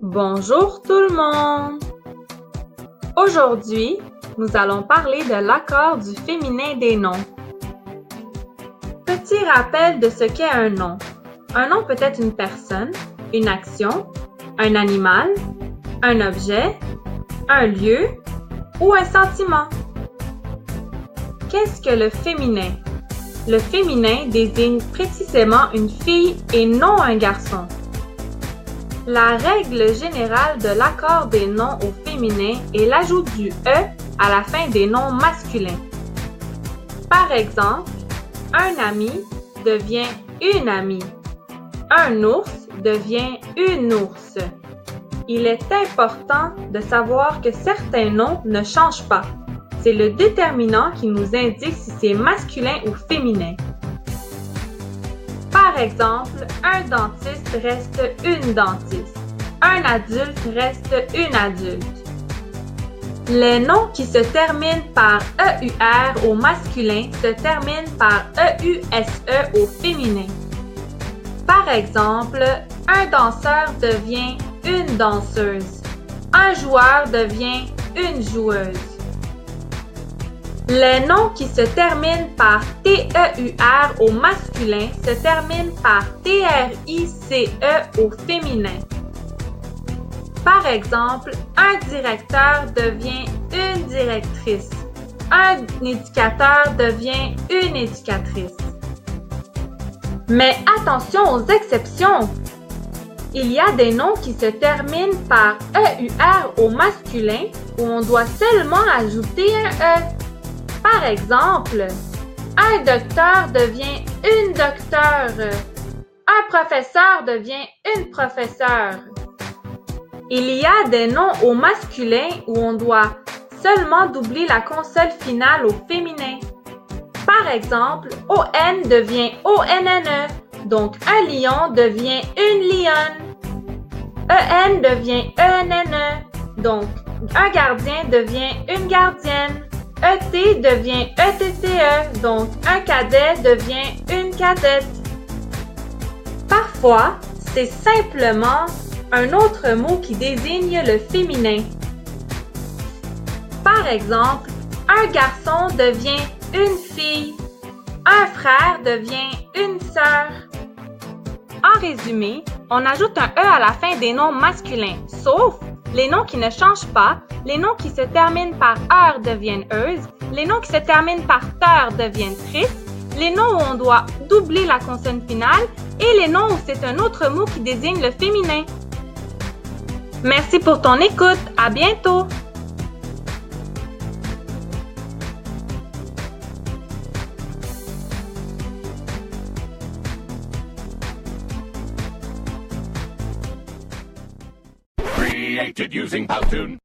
Bonjour tout le monde! Aujourd'hui, nous allons parler de l'accord du féminin des noms. Petit rappel de ce qu'est un nom. Un nom peut être une personne, une action, un animal, un objet, un lieu ou un sentiment. Qu'est-ce que le féminin? Le féminin désigne précisément une fille et non un garçon. La règle générale de l'accord des noms au féminin est l'ajout du « e » à la fin des noms masculins. Par exemple, un ami devient une amie. Un ours devient une ours. Il est important de savoir que certains noms ne changent pas. C'est le déterminant qui nous indique si c'est masculin ou féminin. Par exemple, un dentiste reste une dentiste. Un adulte reste une adulte. Les noms qui se terminent par EUR au masculin se terminent par EUSE au féminin. Par exemple, un danseur devient une danseuse. Un joueur devient une joueuse. Les noms qui se terminent par TEUR au masculin se terminent par TRICE au féminin. Par exemple, un directeur devient une directrice. Un éducateur devient une éducatrice. Mais attention aux exceptions! Il y a des noms qui se terminent par EUR au masculin où on doit seulement ajouter un E. Par exemple, un docteur devient une docteure. Un professeur devient une professeure. Il y a des noms au masculin où on doit seulement doubler la consonne finale au féminin. Par exemple, ON devient ONNE, donc un lion devient une lionne. EN devient ENNE, donc un gardien devient une gardienne. ET devient ETTE, donc un cadet devient une cadette. Parfois, c'est simplement un autre mot qui désigne le féminin. Par exemple, un garçon devient une fille. Un frère devient une sœur. En résumé, on ajoute un E à la fin des noms masculins, sauf les noms qui ne changent pas, les noms qui se terminent par heure deviennent euse, les noms qui se terminent par teur deviennent tris, les noms où on doit doubler la consonne finale et les noms où c'est un autre mot qui désigne le féminin. Merci pour ton écoute. À bientôt! Created using Powtoon.